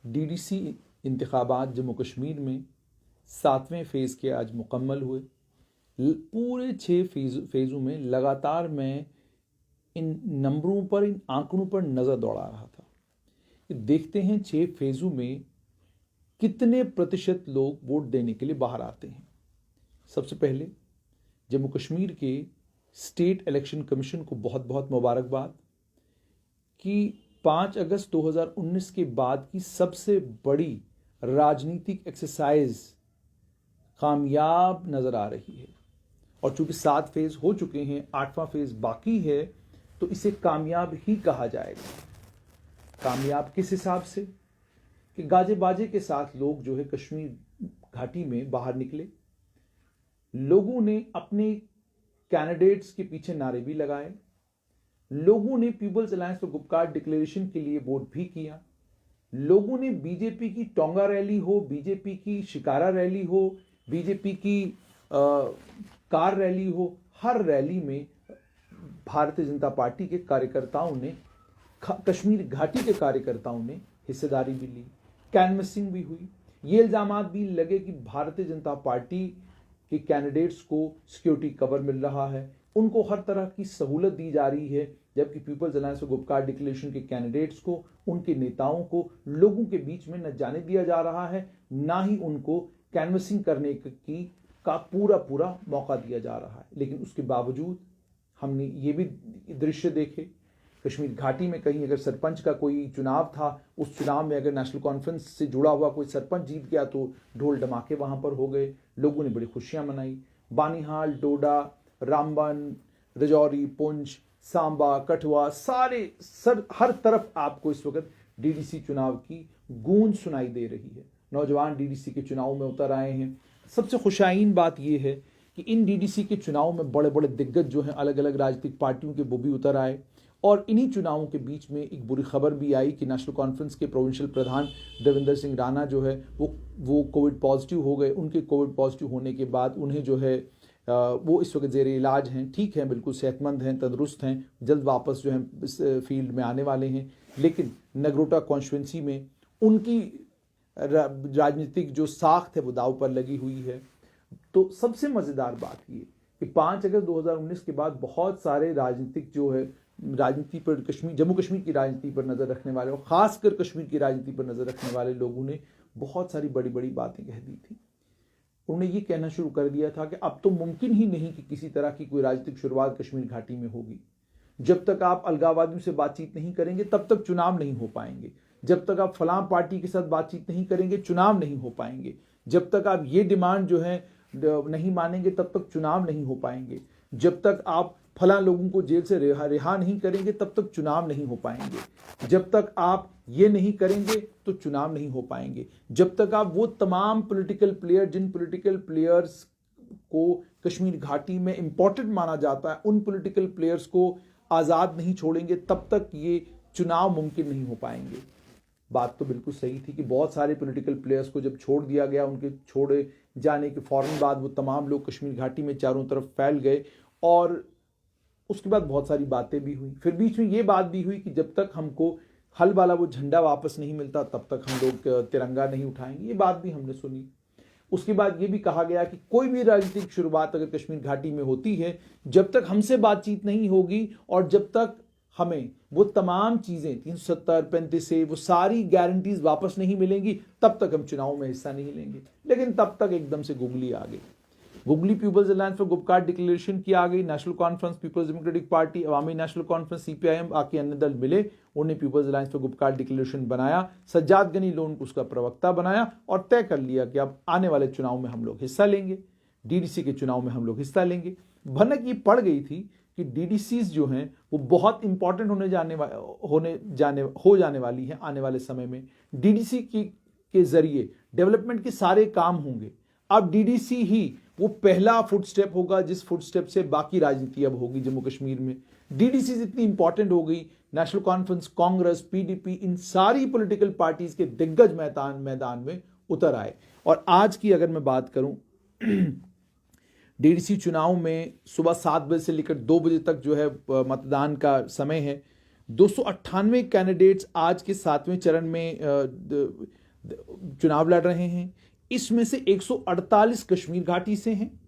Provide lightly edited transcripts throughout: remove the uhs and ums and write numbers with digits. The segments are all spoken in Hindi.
डीडीसी इंतखाबात जम्मू कश्मीर में 7वें फेज़ के आज मुकम्मल हुए। पूरे 6 फेज़ों में लगातार मैं इन नंबरों पर, इन आंकड़ों पर नज़र दौड़ा रहा था कि देखते हैं 6 फेज़ों में कितने प्रतिशत लोग वोट देने के लिए बाहर आते हैं। सबसे पहले जम्मू कश्मीर के स्टेट इलेक्शन कमीशन को बहुत बहुत मुबारकबाद कि 5 अगस्त 2019 के बाद की सबसे बड़ी राजनीतिक एक्सरसाइज कामयाब नज़र आ रही है। और चूंकि 7 फेज़ हो चुके हैं, 8वां फेज़ बाकी है, तो इसे कामयाब ही कहा जाएगा। कामयाब किस हिसाब से कि गाजे बाजे के साथ लोग जो है कश्मीर घाटी में बाहर निकले, लोगों ने अपने कैंडिडेट्स के पीछे नारे भी लगाए, लोगों ने people's alliance for Gupkar declaration के लिए वोट भी किया, लोगों ने बीजेपी की टोंगा रैली हो, बीजेपी की शिकारा रैली हो, बीजेपी की कार रैली हो, हर रैली में भारतीय जनता पार्टी के कार्यकर्ताओं ने, कश्मीर घाटी के कार्यकर्ताओं ने हिस्सेदारी भी ली, कैनवसिंग भी हुई। ये इल्जामात भी लगे कि भारतीय जनता पार्टी के कैंडिडेट्स को सिक्योरिटी कवर मिल रहा है, उनको हर तरह की सहूलत दी जा रही है, जबकि people's alliance for Gupkar declaration के कैंडिडेट्स को, उनके नेताओं को लोगों के बीच में न जाने दिया जा रहा है, ना ही उनको कैनवसिंग करने का पूरा मौका दिया जा रहा है। लेकिन उसके बावजूद हमने ये भी दृश्य देखे, कश्मीर घाटी में कहीं अगर सरपंच का कोई चुनाव था, उस चुनाव में अगर नेशनल कॉन्फ्रेंस से जुड़ा हुआ कोई सरपंच जीत गया तो ढोल धमाके वहां पर हो गए, लोगों ने बड़ी खुशियां मनाई। बानीहाल, डोडा, रामबन, रजौरी, पुंछ, सांबा, कठुआ, हर तरफ आपको इस वक्त डीडीसी चुनाव की गूंज सुनाई दे रही है। नौजवान डीडीसी के चुनाव में उतर आए हैं। सबसे खुशाइन बात यह है कि इन डीडीसी के चुनाव में बड़े बड़े दिग्गज जो हैं अलग अलग राजनीतिक पार्टियों के, वो भी उतर आए। और इन्हीं चुनावों के बीच में एक बुरी खबर भी आई कि नेशनल कॉन्फ्रेंस के प्रोविंशियल प्रधान देवेंद्र सिंह राणा जो है वो कोविड पॉजिटिव हो गए। उनके कोविड पॉजिटिव होने के बाद उन्हें जो है वो इस वक्त ज़ेरे इलाज हैं, ठीक हैं, बिल्कुल सेहतमंद हैं, तंदुरुस्त हैं, जल्द वापस जो है इस फील्ड में आने वाले हैं। लेकिन नगरोटा कॉन्स्टिट्यूंसी में उनकी राजनीतिक जो साख्त है वो दाव पर लगी हुई है। तो सबसे मज़ेदार बात ये कि 5 अगस्त 2019 के बाद बहुत सारे राजनीतिक जो है राजनीति पर, जम्मू कश्मीर की राजनीति पर नज़र रखने वाले और ख़ासकर कश्मीर की राजनीति पर नज़र रखने वाले लोगों ने बहुत सारी बड़ी बड़ी बातें कह दी थी। उन्होंने ये कहना शुरू कर दिया था कि अब तो मुमकिन ही नहीं कि किसी तरह की कोई राजनीतिक शुरुआत कश्मीर घाटी में होगी। जब तक आप अलगाववादियों से बातचीत नहीं करेंगे तब तक चुनाव नहीं हो पाएंगे। जब तक आप फलां पार्टी के साथ बातचीत नहीं करेंगे चुनाव नहीं हो पाएंगे। जब तक आप ये डिमांड जो है नहीं मानेंगे तब तक चुनाव नहीं हो पाएंगे। जब तक आप फलां लोगों को जेल से रिहा नहीं करेंगे तब तक चुनाव नहीं हो पाएंगे। जब तक आप ये नहीं करेंगे तो चुनाव नहीं हो पाएंगे। जब तक आप वो तमाम पॉलिटिकल प्लेयर, जिन पॉलिटिकल प्लेयर्स को कश्मीर घाटी में इंपॉर्टेंट माना जाता है, उन पॉलिटिकल प्लेयर्स को आज़ाद नहीं छोड़ेंगे तब तक ये चुनाव मुमकिन नहीं हो पाएंगे। बात तो बिल्कुल सही थी कि बहुत सारे पॉलिटिकल प्लेयर्स को जब छोड़ दिया गया, उनके छोड़े जाने के फ़ौरन बाद वो तमाम लोग कश्मीर घाटी में चारों तरफ फैल गए और उसके बाद बहुत सारी बातें भी हुई। फिर बीच में ये बात भी हुई कि जब तक हमको हल वाला वो झंडा वापस नहीं मिलता तब तक हम लोग तिरंगा नहीं उठाएंगे। ये बात भी हमने सुनी। उसके बाद ये भी कहा गया कि कोई भी राजनीतिक शुरुआत अगर कश्मीर घाटी में होती है, जब तक हमसे बातचीत नहीं होगी और जब तक हमें वो तमाम चीज़ें 370-35 से वो सारी गारंटीज वापस नहीं मिलेंगी तब तक हम चुनाव में हिस्सा नहीं लेंगे। लेकिन तब तक एकदम से गुगली आ गई। Googly people's alliance for Gupkar declaration की आ गई। National conference, people's democratic party, Awami national conference, CPIM, बाकी अन्य दल मिले, उन्हें people's alliance for Gupkar declaration बनाया। सज्जाद गनी लोन को उसका प्रवक्ता बनाया और तय कर लिया कि अब आने वाले चुनाव में हम लोग हिस्सा लेंगे, डीडीसी के चुनाव में हम लोग हिस्सा लेंगे। भनक ये पड़ गई थी कि डीडीसीज जो हैं वो बहुत इंपॉर्टेंट हो जाने वाली हैं आने वाले समय में। डीडीसी के जरिए डेवलपमेंट के सारे काम होंगे। अब डीडीसी ही वो पहला फुटस्टेप होगा जिस फुटस्टेप से बाकी राजनीति अब होगी जम्मू कश्मीर में। डीडीसी इतनी इंपॉर्टेंट हो गई, नेशनल कॉन्फ्रेंस, कांग्रेस, पीडीपी, इन सारी पॉलिटिकल पार्टीज के दिग्गज मैदान में उतर आए। और आज की अगर मैं बात करूं, डीडीसी चुनाव में सुबह 7 बजे से लेकर 2 बजे तक जो है मतदान का समय है। 298 कैंडिडेट्स आज के 7वें चरण में चुनाव लड़ रहे हैं। इसमें से 148 कश्मीर घाटी से हैं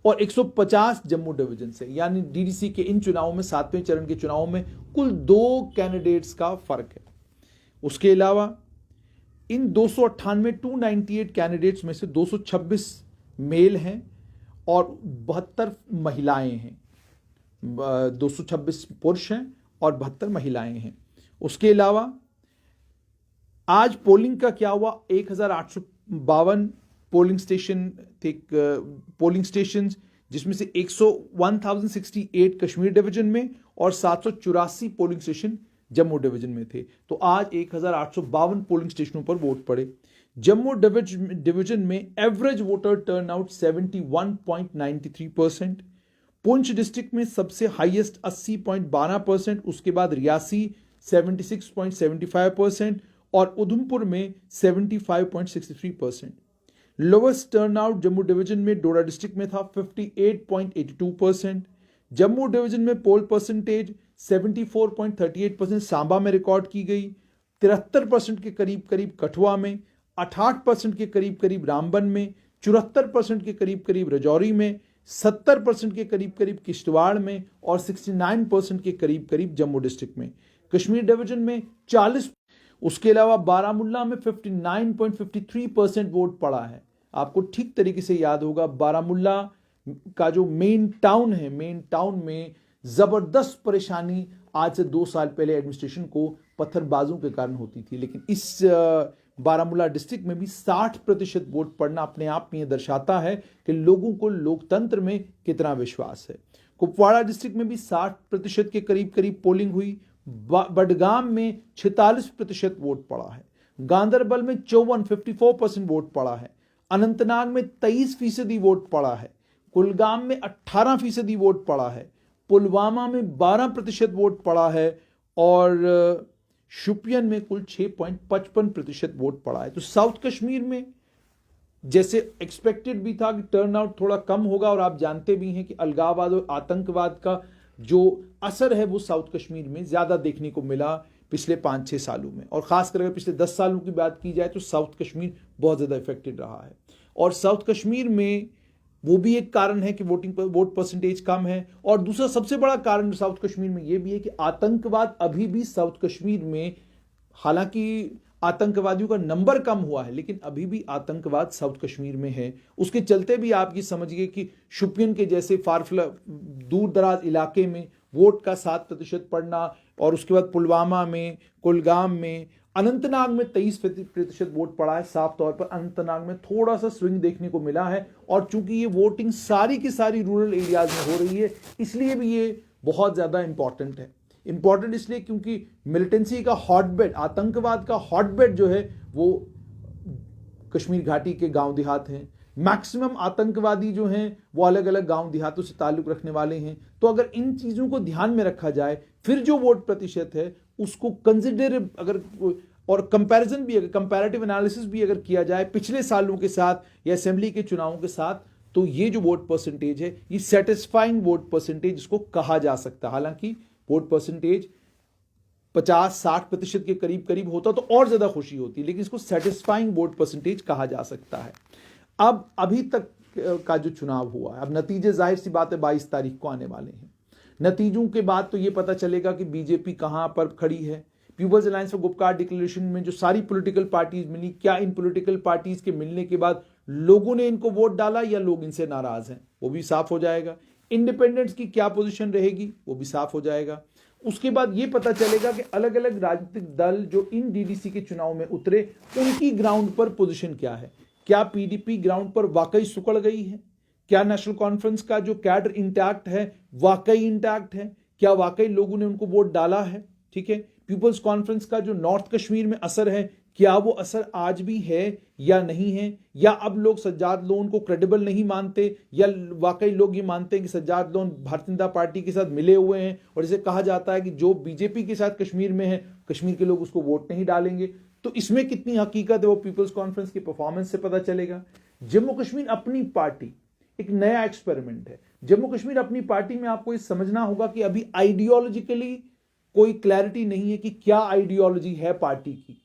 और 150 जम्मू डिवीजन से, यानी डीडीसी के इन चुनावों में, 7वें चरण के चुनावों में कुल 2 कैंडिडेट्स का फर्क है। उसके अलावा इन 298 कैंडिडेट्स में से 226 मेल हैं और 72 महिलाएं हैं। 226 पुरुष हैं और 72 महिलाएं हैं। उसके अलावा आज पोलिंग का क्या हुआ, 1852 पोलिंग स्टेशन थे, पोलिंग स्टेशन, जिसमें से 1068 कश्मीर डिवीजन में और 784 पोलिंग स्टेशन जम्मू डिवीजन में थे। तो आज 1852 पोलिंग स्टेशनों पर वोट पड़े। जम्मू डिवीजन में average voter turnout 71.93%। Poonch district में सबसे हाईएस्ट 80.12%, उसके बाद रियासी 76.75% और उधमपुर में 75.63%। लोवेस्ट टर्नआउट जम्मू डिवीजन में डोडा डिस्ट्रिक्ट में था 58.82%। जम्मू डिवीजन में पोल परसेंटेज 74.38% सांबा में रिकॉर्ड की गई, 73% के करीब करीब कठुआ में, 68% के करीब करीब रामबन में, 74% के करीब करीब राजौरी में, 70% के करीब करीब किश्तवाड़ में और 69% के करीब करीब जम्मू डिस्ट्रिक्ट में। कश्मीर डिवीजन में 40। उसके अलावा बारामुल्ला में 59.53% वोट पड़ा है। आपको ठीक तरीके से याद होगा, बारामुल्ला का जो मेन टाउन है, मेन टाउन में जबरदस्त परेशानी आज से 2 साल पहले एडमिनिस्ट्रेशन को पत्थरबाजों के कारण होती थी, लेकिन इस बारामुल्ला डिस्ट्रिक्ट में भी 60% वोट पड़ना अपने आप में यह दर्शाता है कि लोगों को लोकतंत्र में कितना विश्वास है। कुपवाड़ा डिस्ट्रिक्ट में भी 60% के करीब करीब पोलिंग हुई। बडगाम में 46% वोट पड़ा है। गांदरबल में 54% वोट पड़ा है। अनंतनाग में 23% वोट पड़ा है। कुलगाम में 18% वोट पड़ा है। पुलवामा में 12% वोट पड़ा है और शुपियन में कुल 6.55% वोट पड़ा है। तो साउथ कश्मीर में जैसे एक्सपेक्टेड भी था कि टर्नआउट थोड़ा कम होगा, और आप जानते भी हैं कि अलगाववाद और आतंकवाद का जो असर है वो साउथ कश्मीर में ज़्यादा देखने को मिला पिछले 5-6 सालों में, और ख़ासकर अगर पिछले 10 सालों की बात की जाए तो साउथ कश्मीर बहुत ज़्यादा इफेक्टेड रहा है। और साउथ कश्मीर में वो भी एक कारण है कि वोट परसेंटेज कम है, और दूसरा सबसे बड़ा कारण साउथ कश्मीर में ये भी है कि आतंकवाद अभी भी साउथ कश्मीर में, हालांकि आतंकवादियों का नंबर कम हुआ है लेकिन अभी भी आतंकवाद साउथ कश्मीर में है। उसके चलते भी आप ये समझिए कि शुपियन के जैसे फारफला दूर दराज इलाके में वोट का 7% पड़ना, और उसके बाद पुलवामा में, कुलगाम में, अनंतनाग में 23% वोट पड़ा है। साफ तौर पर अनंतनाग में थोड़ा सा स्विंग देखने को मिला है, और चूंकि ये वोटिंग सारी की सारी रूरल एरियाज में हो रही है, इसलिए भी ये बहुत ज़्यादा इंपॉर्टेंट है। इंपॉर्टेंट इसलिए क्योंकि मिलिटेंसी का हॉटबेड, आतंकवाद का हॉटबेड जो है वो कश्मीर घाटी के गांव देहात हैं। मैक्सिमम आतंकवादी जो हैं वो अलग अलग गांव देहातों से ताल्लुक रखने वाले हैं। तो अगर इन चीज़ों को ध्यान में रखा जाए, फिर जो वोट प्रतिशत है उसको कंसिडर अगर, और कंपैरिजन भी, अगर कंपैरेटिव एनालिसिस भी अगर किया जाए पिछले सालों के साथ या असेंबली के चुनावों के साथ, तो ये जो वोट परसेंटेज है ये सेटिस्फाइंग वोट परसेंटेज इसको कहा जा सकता है। हालांकि वोट परसेंटेज 50-60% के करीब करीब होता तो और ज्यादा खुशी होती, लेकिन इसको सेटिस्फाइंग वोट परसेंटेज कहा जा सकता है। अब अभी तक का जो चुनाव हुआ है, अब नतीजे जाहिर सी बात है 22 तारीख को आने वाले हैं। नतीजों के बाद तो ये पता चलेगा कि बीजेपी कहां पर खड़ी है। People's alliance for Gupkar declaration में जो सारी पॉलिटिकल पार्टीज मिली, क्या इन पॉलिटिकल पार्टीज के मिलने के बाद लोगों ने इनको वोट डाला या लोग इनसे नाराज हैं, वो भी साफ हो जाएगा। इंडिपेंडेंट्स की क्या पोजीशन रहेगी वो भी साफ हो जाएगा। उसके बाद ये पता चलेगा कि अलग अलग राजनीतिक दल जो इन डीडीसी के चुनाव में उतरे उनकी ग्राउंड पर पोजीशन क्या है। क्या पीडीपी ग्राउंड पर वाकई सुकड़ गई है? क्या नेशनल कॉन्फ्रेंस का जो कैडर इंटैक्ट है वाकई इंटैक्ट है? क्या वाकई लोगों ने उनको वोट डाला है? ठीक है, पीपल्स कॉन्फ्रेंस का जो नॉर्थ कश्मीर में असर है, क्या वो असर आज भी है या नहीं है? या अब लोग सज्जाद लोन को क्रेडिबल नहीं मानते, या वाकई लोग ये मानते हैं कि सज्जाद लोन भारतीय जनता पार्टी के साथ मिले हुए हैं, और जैसे कहा जाता है कि जो बीजेपी के साथ कश्मीर में है, कश्मीर के लोग उसको वोट नहीं डालेंगे। तो इसमें कितनी हकीकत है वो पीपल्स कॉन्फ्रेंस की परफॉर्मेंस से पता चलेगा। जम्मू कश्मीर अपनी पार्टी एक नया एक्सपेरिमेंट है। जम्मू कश्मीर अपनी पार्टी में आपको ये समझना होगा कि अभी आइडियोलॉजिकली कोई क्लैरिटी नहीं है कि क्या आइडियोलॉजी है पार्टी की।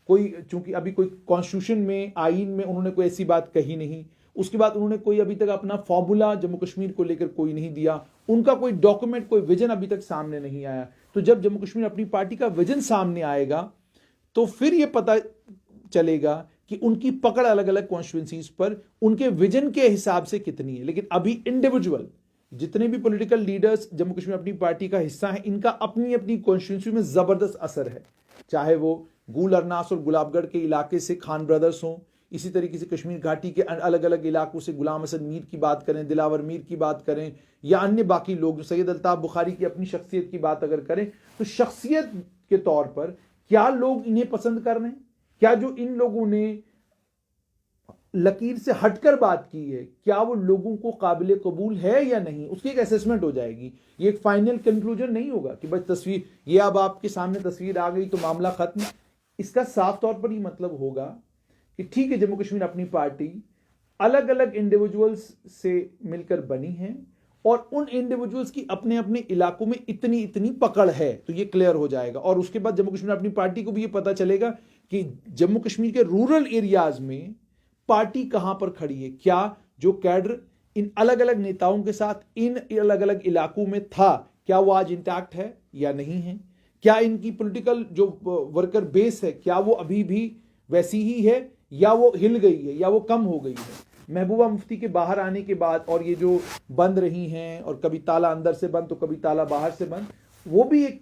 कोई, चूंकि अभी कोई कॉन्स्टिट्यूशन में, आईन में उन्होंने कोई ऐसी बात कही नहीं। उसके बाद उन्होंने कोई अभी तक अपना फॉर्मूला जम्मू कश्मीर को लेकर कोई नहीं दिया। उनका कोई डॉक्यूमेंट, कोई विजन अभी तक सामने नहीं आया। तो जब जम्मू कश्मीर अपनी पार्टी का विजन सामने आएगा तो फिर यह पता चलेगा कि उनकी पकड़ अलग अलग कॉन्स्टिट्यूंसीज पर उनके विजन के हिसाब से कितनी है। लेकिन अभी इंडिविजुअल जितने भी पॉलिटिकल लीडर्स जम्मू कश्मीर अपनी पार्टी का हिस्सा हैं, इनका अपनी अपनी कॉन्स्टिट्यूंसी में जबरदस्त असर है। चाहे वो गूल अरनास और गुलाबगढ़ के इलाके से खान ब्रदर्स हों, इसी तरीके से कश्मीर घाटी के अलग अलग इलाकों से गुलाम हसन मीर की बात करें, दिलावर मीर की बात करें, या अन्य बाकी लोग, सैयद अल्ताफ बुखारी की अपनी शख्सियत की बात अगर करें, तो शख्सियत के तौर पर क्या लोग इन्हें पसंद कर रहे हैं? क्या जो इन लोगों ने लकीर से हटकर बात की है, क्या वो लोगों को काबिल कबूल है या नहीं? उसकी एक असेसमेंट हो जाएगी। ये एक फाइनल कंक्लूजन नहीं होगा कि बस तस्वीर, ये अब आपके सामने तस्वीर आ गई तो मामला खत्म। इसका साफ तौर पर ही मतलब होगा कि ठीक है, जम्मू कश्मीर अपनी पार्टी अलग अलग इंडिविजुअल्स से मिलकर बनी है और उन इंडिविजुअल्स की अपने अपने इलाकों में इतनी इतनी पकड़ है, तो ये क्लियर हो जाएगा। और उसके बाद जम्मू कश्मीर अपनी पार्टी को भी ये पता चलेगा कि जम्मू कश्मीर के रूरल एरियाज में पार्टी कहां पर खड़ी है। क्या जो कैडर इन अलग अलग नेताओं के साथ इन अलग अलग इलाकों में था, क्या वो आज इंटैक्ट है या नहीं है? क्या इनकी पॉलिटिकल जो वर्कर बेस है, क्या वो अभी भी वैसी ही है या वो हिल गई है या वो कम हो गई है? महबूबा मुफ्ती के बाहर आने के बाद और ये जो बंद रही हैं और कभी ताला अंदर से बंद तो कभी ताला बाहर से बंद, वो भी एक,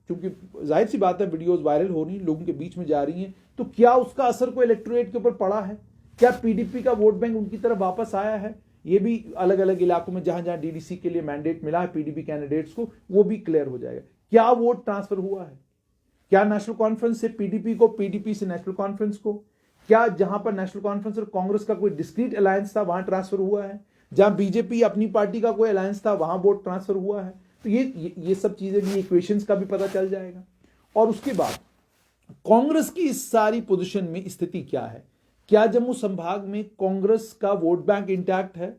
क्योंकि जाहिर सी बात है वीडियोस वायरल हो रही, लोगों के बीच में जा रही हैं, तो क्या उसका असर कोई इलेक्टोरेट के ऊपर पड़ा है? क्या पीडीपी का वोट बैंक उनकी तरफ वापस आया है? ये भी अलग अलग इलाकों में जहां जहां डीडीसी के लिए मैंडेट मिला है पीडीपी कैंडिडेट्स को, वो भी क्लियर हो जाएगा। क्या वोट ट्रांसफर हुआ है? क्या नेशनल कॉन्फ्रेंस से पीडीपी को, पीडीपी से नेशनल कॉन्फ्रेंस को? क्या जहां पर नेशनल कॉन्फ्रेंस और कांग्रेस का कोई डिस्क्रीट अलायंस था वहां ट्रांसफर हुआ है? जहां बीजेपी अपनी पार्टी का कोई अलायंस था वहां वोट ट्रांसफर हुआ है? तो ये सब चीजें भी, इक्वेशंस का भी पता चल जाएगा। और उसके बाद कांग्रेस की इस सारी पोजीशन में स्थिति क्या है? क्या जम्मू संभाग में कांग्रेस का वोट बैंक इंटैक्ट है?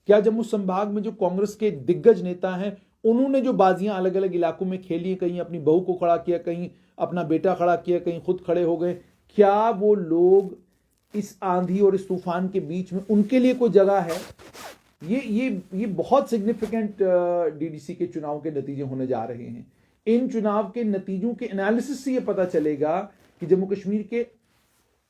क्या जम्मू संभाग में जो कांग्रेस के दिग्गज नेता हैं उन्होंने जो बाजियां अलग अलग इलाकों में खेली, कहीं अपनी बहू को खड़ा किया, कहीं अपना बेटा खड़ा किया, कहीं खुद खड़े हो गए, क्या वो लोग इस आंधी और इस तूफान के बीच में उनके लिए कोई जगह है? ये बहुत सिग्निफिकेंट डीडीसी के चुनाव के नतीजे होने जा रहे हैं। इन चुनाव के नतीजों के एनालिसिस से ये पता चलेगा कि जम्मू कश्मीर के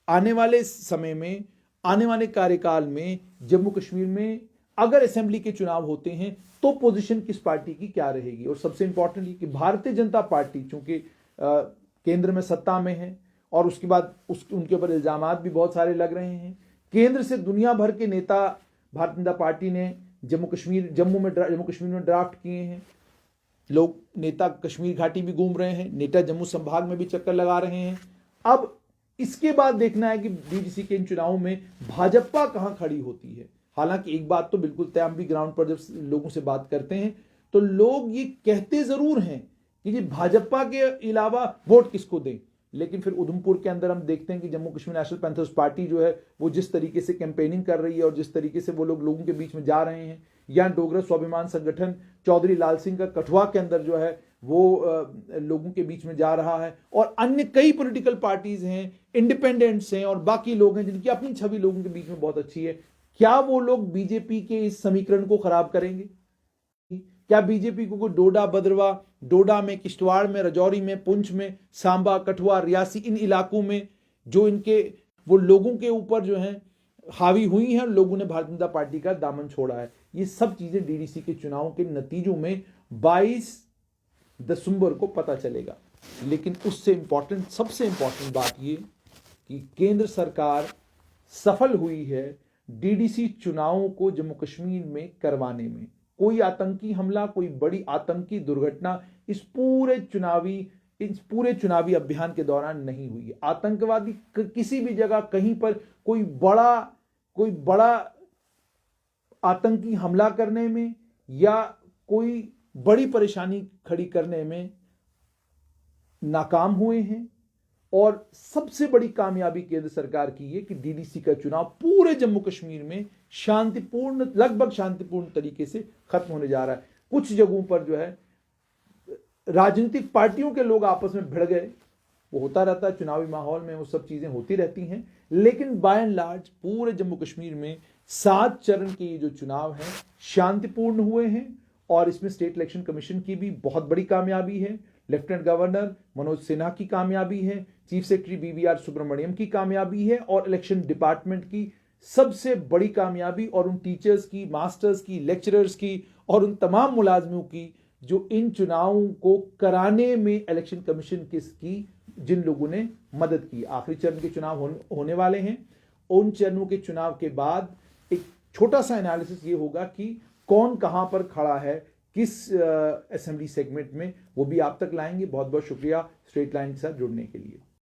आने वाले समय में, आने वाले कार्यकाल में जम्मू कश्मीर में अगर असेंबली के चुनाव होते हैं तो पोजीशन किस पार्टी की क्या रहेगी। और सबसे इंपॉर्टेंटली कि भारतीय जनता पार्टी चूंकि केंद्र में सत्ता में है और उसके बाद उनके ऊपर इल्जामात भी बहुत सारे लग रहे हैं। केंद्र से दुनिया भर के नेता भारतीय जनता पार्टी ने जम्मू कश्मीर में ड्राफ्ट किए हैं। लोग, नेता कश्मीर घाटी भी घूम रहे हैं, नेता जम्मू संभाग में भी चक्कर लगा रहे हैं। अब इसके बाद देखना है कि डीडीसी के इन चुनावों में भाजपा कहां खड़ी होती है। हालांकि एक बात तो बिल्कुल तय, हम भी ग्राउंड पर जब लोगों से बात करते हैं तो लोग ये कहते जरूर हैं कि ये भाजपा के अलावा वोट किसको दें, लेकिन फिर उधमपुर के अंदर हम देखते हैं कि Jammu Kashmir national panthers party जो है वो जिस तरीके से कैंपेनिंग कर रही है और जिस तरीके से वो लोगों के बीच में जा रहे हैं, या डोगरा स्वाभिमान संगठन चौधरी लाल सिंह का कठुआ के अंदर जो है वो लोगों के बीच में जा रहा है, और अन्य कई पॉलिटिकल पार्टीज हैं, इंडिपेंडेंट्स हैं और बाकी लोग हैं जिनकी अपनी छवि लोगों के बीच में बहुत अच्छी है। क्या वो लोग बीजेपी के इस समीकरण को खराब करेंगे? क्या बीजेपी को डोडा, भद्रवा, डोडा में, किश्तवाड़ में, राजौरी में, पुंछ में, सांबा, कठुआ, रियासी, इन इलाकों में जो इनके वो लोगों के ऊपर जो है हावी हुई हैं, लोगों ने भारतीय जनता पार्टी का दामन छोड़ा है। ये सब चीजें डीडीसी के चुनाव के नतीजों में 22 दिसंबर को पता चलेगा। लेकिन उससे इंपॉर्टेंट, सबसे इंपॉर्टेंट बात ये कि केंद्र सरकार सफल हुई है डीडीसी चुनावों को जम्मू कश्मीर में करवाने में। कोई आतंकी हमला, कोई बड़ी आतंकी दुर्घटना इस पूरे चुनावी अभियान के दौरान नहीं हुई है। आतंकवादी किसी भी जगह कहीं पर कोई बड़ा आतंकी हमला करने में या कोई बड़ी परेशानी खड़ी करने में नाकाम हुए हैं। और सबसे बड़ी कामयाबी केंद्र सरकार की है कि डीडीसी का चुनाव पूरे जम्मू कश्मीर में लगभग शांतिपूर्ण तरीके से खत्म होने जा रहा है। कुछ जगहों पर जो है राजनीतिक पार्टियों के लोग आपस में भिड़ गए, वो होता रहता है चुनावी माहौल में, वो सब चीज़ें होती रहती हैं। लेकिन बाय एंड लार्ज पूरे जम्मू कश्मीर में 7 चरण के ये जो चुनाव हैं शांतिपूर्ण हुए हैं, और इसमें स्टेट इलेक्शन कमीशन की भी बहुत बड़ी कामयाबी है, लेफ्टिनेंट गवर्नर मनोज सिन्हा की कामयाबी है, चीफ सेक्रेटरी BVR सुब्रमण्यम की कामयाबी है, और इलेक्शन डिपार्टमेंट की सबसे बड़ी कामयाबी, और उन टीचर्स की, मास्टर्स की, लेक्चरर्स की, और उन तमाम मुलाजमों की जो इन चुनावों को कराने में इलेक्शन कमीशन की जिन लोगों ने मदद की। आखिरी चरण के चुनाव होने वाले हैं। उन चरणों के चुनाव के बाद एक छोटा सा एनालिसिस ये होगा कि कौन कहां पर खड़ा है, किस असेंबली सेगमेंट में, वो भी आप तक लाएंगे। बहुत बहुत शुक्रिया स्ट्रेट लाइन के साथ जुड़ने के लिए।